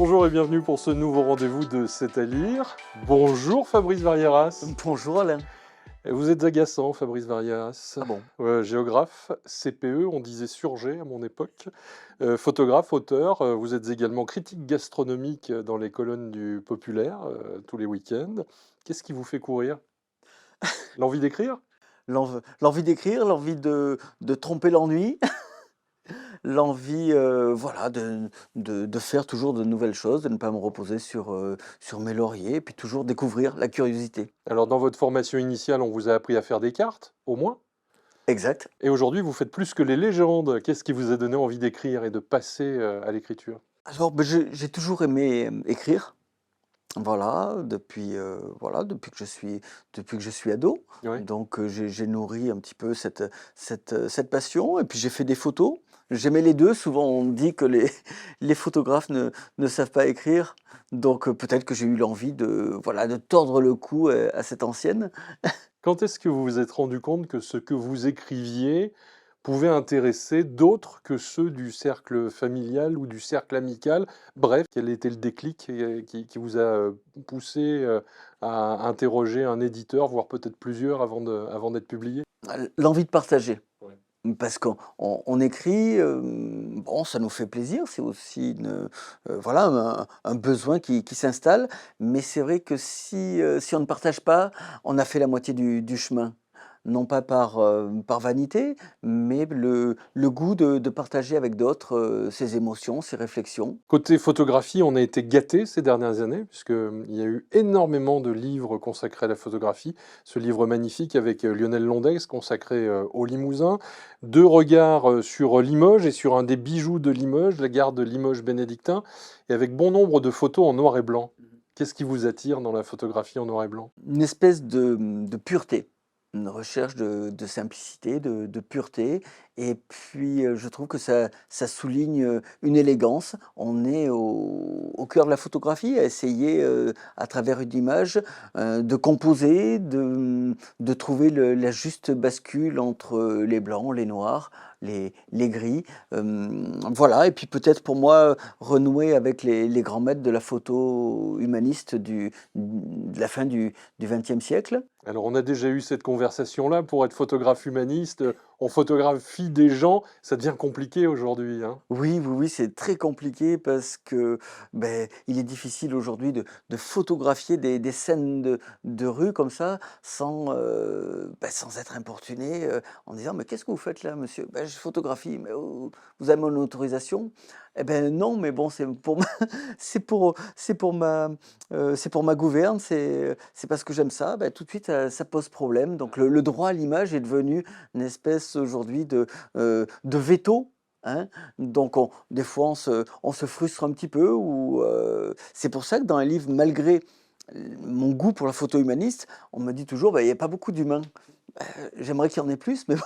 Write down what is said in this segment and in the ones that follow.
Bonjour et bienvenue pour ce nouveau rendez-vous de C'est à lire. Bonjour Fabrice Varieras. Bonjour Alain. Vous êtes agaçant Fabrice Varieras. Ah bon? Géographe, CPE, on disait surgé à mon époque. Photographe, auteur, vous êtes également critique gastronomique dans les colonnes du Populaire tous les week-ends. Qu'est-ce qui vous fait courir? L'envie d'écrire? L'envie d'écrire, l'envie de tromper l'ennui, l'envie, voilà, de faire toujours de nouvelles choses, de ne pas me reposer sur mes lauriers et puis toujours découvrir, la curiosité. Alors dans votre formation initiale, on vous a appris à faire des cartes, au moins. Exact. Et aujourd'hui, vous faites plus que les légendes. Qu'est-ce qui vous a donné envie d'écrire et de passer à l'écriture? Alors, j'ai toujours aimé, écrire, voilà, depuis que je suis ado. Oui. Donc, j'ai nourri un petit peu cette passion et puis j'ai fait des photos. J'aimais les 2. Souvent on dit que les les photographes ne savent pas écrire, donc, peut-être que j'ai eu l'envie de, voilà, de tordre le cou, à cette ancienne. Quand est-ce que vous vous êtes rendu compte que ce que vous écriviez pouvait intéresser d'autres que ceux du cercle familial ou du cercle amical? Bref, quel était le déclic qui vous a poussé à interroger un éditeur, voire peut-être plusieurs avant d'être publié? L'envie de partager. Ouais. Parce qu'on écrit, bon, ça nous fait plaisir, c'est aussi voilà, un besoin qui s'installe, mais c'est vrai que si on ne partage pas, on a fait la moitié du chemin. Non pas par vanité, mais le goût de partager avec d'autres, ses émotions, ses réflexions. Côté photographie, on a été gâtés ces dernières années, puisqu'il y a eu énormément de livres consacrés à la photographie. Ce livre magnifique avec Lionel Londex consacré au Limousin. Deux regards sur Limoges et sur un des bijoux de Limoges, la gare de Limoges bénédictin, et avec bon nombre de photos en noir et blanc. Qu'est-ce qui vous attire dans la photographie en noir et blanc? Une espèce de pureté, une recherche de simplicité, de pureté et puis, je trouve que ça souligne, une élégance. On est au cœur de la photographie, à essayer, à travers une image, de composer, de trouver la juste bascule entre les blancs, les noirs, les gris. Voilà et puis peut-être pour moi, renouer avec les grands maîtres de la photo humaniste de la fin du XXe siècle. Alors, on a déjà eu cette conversation-là. Pour être photographe humaniste, on photographie des gens. Ça devient compliqué aujourd'hui, hein. Oui, oui, oui, c'est très compliqué parce que, beh, il est difficile aujourd'hui de photographier des scènes de rue comme ça sans, sans être importuné, en disant: «Mais qu'est-ce que vous faites là monsieur?» «Bah, je photographie». «Mais vous avez mon autorisation?» «Eh ben non, mais bon, c'est pour ma c'est pour ma gouverne, c'est parce que j'aime ça». Bah, tout de suite, ça pose problème. Donc le droit à l'image est devenu une espèce aujourd'hui de veto, hein. Donc des fois on se frustre un petit peu ou c'est pour ça que dans les livres, malgré mon goût pour la photo humaniste, on me dit toujours: «Bah, il y a pas beaucoup d'humains». J'aimerais qu'il y en ait plus, mais bon.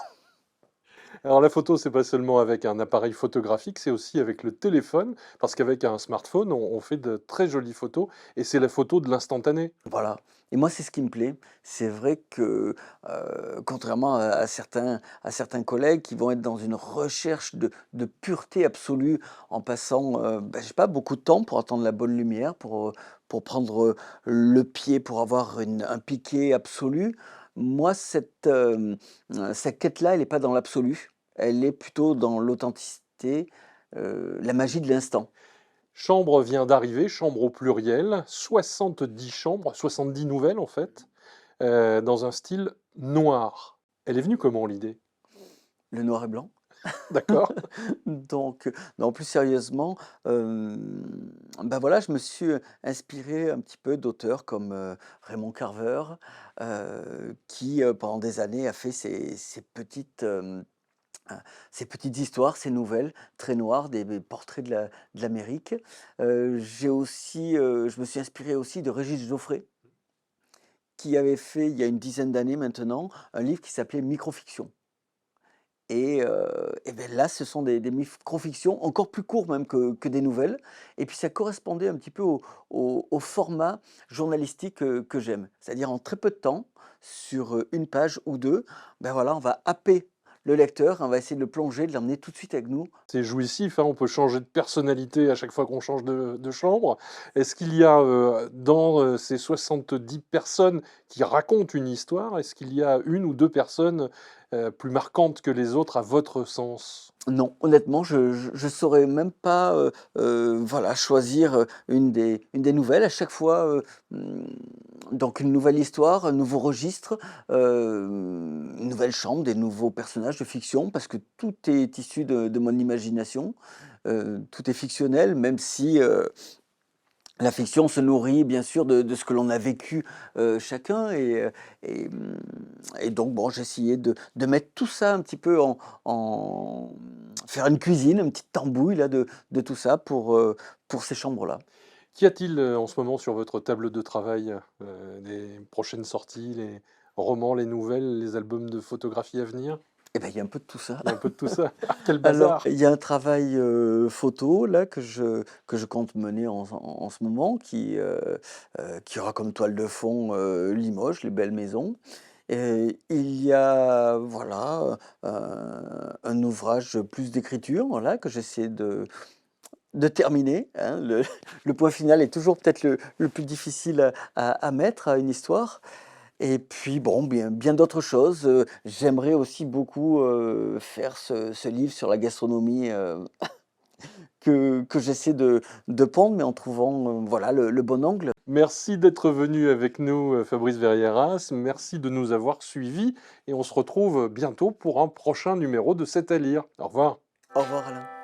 Alors la photo, c'est pas seulement avec un appareil photographique, c'est aussi avec le téléphone, parce qu'avec un smartphone, on fait de très jolies photos, et c'est la photo de l'instantané. Voilà et moi, c'est ce qui me plaît. C'est vrai que, contrairement à certains collègues qui vont être dans une recherche de pureté absolue en passant, je sais pas, beaucoup de temps pour attendre la bonne lumière, pour prendre, le pied, pour avoir un piqué absolu. Moi, cette quête-là, elle est pas dans l'absolu. Elle est plutôt dans l'authenticité, la magie de l'instant. Chambre vient d'arriver, chambre au pluriel, 70 chambres, 70 nouvelles en fait, dans un style noir. Elle est venue comment l'idée? Le noir et blanc. D'accord. Donc, non, plus sérieusement, voilà, je me suis, inspiré un petit peu d'auteurs comme, Raymond Carver, qui, pendant des années a fait ces petites histoires, ces nouvelles très noires, des portraits de l'Amérique. Je me suis inspiré aussi de Régis Geoffrey, qui avait fait, il y a une dizaine d'années maintenant, un livre qui s'appelait Microfiction. Et beh, là, ce sont des micro-fictions encore plus courts même que des nouvelles et puis ça correspondait un petit peu au format journalistique, que j'aime. C'est-à-dire en très peu de temps, sur, 1 page ou 2, ben voilà, on va happer le lecteur, on va essayer de le plonger, de l'emmener tout de suite avec nous. C'est jouissif, hein, on peut changer de personnalité à chaque fois qu'on change de chambre. Est-ce qu'il y a, dans, ces 70 personnes qui racontent une histoire, est-ce qu'il y a une ou 2 personnes, plus marquantes que les autres à votre sens? Non, honnêtement, je saurais même pas, voilà, choisir, une des nouvelles. À chaque fois, donc une nouvelle histoire, un nouveau registre, une nouvelle chambre, des nouveaux personnages de fiction, parce que tout est issu de mon imagination. Tout est fictionnel, même si, la fiction se nourrit bien sûr de ce que l'on a vécu, chacun et donc bon, j'ai essayé de mettre tout ça un petit peu en faire une cuisine, une petite tambouille là de tout ça pour ces chambres-là. Qu'y a-t-il, en ce moment sur votre table de travail? Les prochaines sorties, les romans, les nouvelles, les albums de photographie à venir? Et ben il y a un peu de tout ça. Il y a un peu de tout ça? Ah, quel Alors, bazar! il y a un travail, photo là que je compte mener en ce moment qui aura comme toile de fond, Limoges, les belles maisons. Et il y a voilà, un ouvrage plus d'écriture, voilà, que j'essaie de terminer, hein. Le point final est toujours peut-être le plus difficile à mettre à une histoire. Et puis bon, bien d'autres choses, j'aimerais aussi beaucoup, faire ce livre sur la gastronomie, que j'essaie de pondre, mais en trouvant, voilà le bon angle. Merci d'être venu avec nous, Fabrice Verrières. Merci de nous avoir suivis et on se retrouve bientôt pour un prochain numéro de C'est à lire. Au revoir. Au revoir Alain.